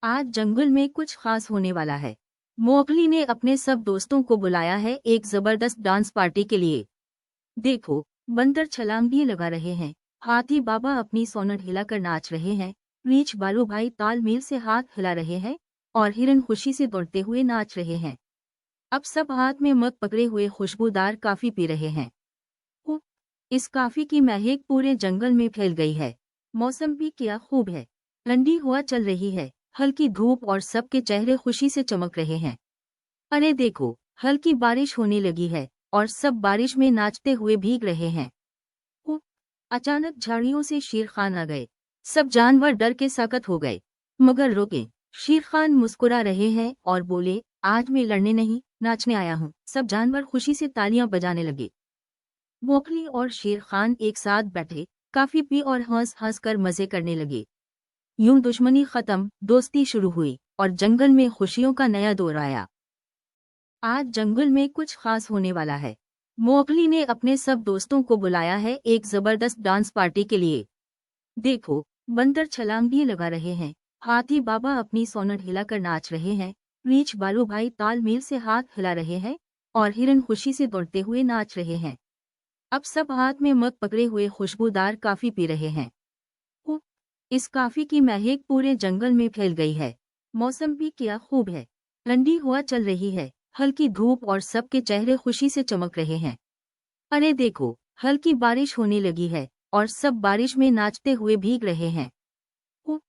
आज जंगल में कुछ खास होने वाला है। मोगली ने अपने सब दोस्तों को बुलाया है एक जबरदस्त डांस पार्टी के लिए। देखो, बंदर छलांग भी लगा रहे हैं, हाथी बाबा अपनी सोनट हिलाकर नाच रहे हैं, रीछ बालू भाई तालमेल से हाथ हिला रहे हैं और हिरन खुशी से दौड़ते हुए नाच रहे हैं। अब सब हाथ में मग पकड़े हुए खुशबूदार काफी पी रहे हैं। उफ, इस काफी की महक पूरे जंगल में फैल गई है। मौसम भी क्या खूब है। ठंडी हवा चल रही है, हल्की धूप और सबके चेहरे खुशी से चमक रहे हैं। अरे देखो, हल्की बारिश होने लगी है और सब बारिश में नाचते हुए भीग रहे हैं। उफ, अचानक झाड़ियों से शेर खान आ गए। सब जानवर डर के साकत हो गए, मगर रुके। शेर खान मुस्कुरा रहे हैं और बोले, आज मैं लड़ने नहीं, नाचने आया हूँ। सब जानवर खुशी से तालियां बजाने लगे। मोगली और शेर खान एक साथ बैठे, काफी पी और हंस हंस कर मजे करने लगे। यूं दुश्मनी खत्म, दोस्ती शुरू हुई और जंगल में खुशियों का नया दौर आया। आज जंगल में कुछ खास होने वाला है। मोगली ने अपने सब दोस्तों को बुलाया है एक जबरदस्त डांस पार्टी के लिए। देखो, बंदर छलांग भी लगा रहे हैं, हाथी बाबा अपनी सोनट हिलाकर नाच रहे हैं, रीछ बालू भाई तालमेल से हाथ हिला रहे हैं और हिरन खुशी से दौड़ते हुए नाच रहे हैं। अब सब हाथ में मग पकड़े हुए खुशबूदार काफी पी रहे हैं। उफ, इस काफी की महक पूरे जंगल में फैल गई है। मौसम भी क्या खूब है। ठंडी हवा चल रही है, हल्की धूप और सबके चेहरे खुशी से चमक रहे हैं। अरे देखो, हल्की बारिश होने लगी है और सब बारिश में नाचते हुए भीग रहे हैं। उफ,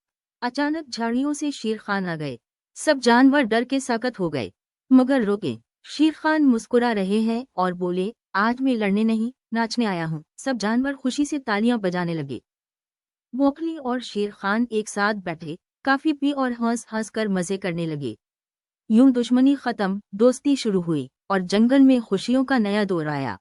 अचानक झाड़ियों से शेर खान आ गए। सब जानवर डर के साकत हो गए, मगर रुके। शेर खान मुस्कुरा रहे हैं और बोले, आज मैं लड़ने नहीं, नाचने आया हूँ। सब जानवर खुशी से तालियां बजाने लगे। मोगली और शेर खान एक साथ बैठे, काफी पी और हंस हंस कर मजे करने लगे। यूं दुश्मनी खत्म, दोस्ती शुरू हुई और जंगल में खुशियों का नया दौर आया।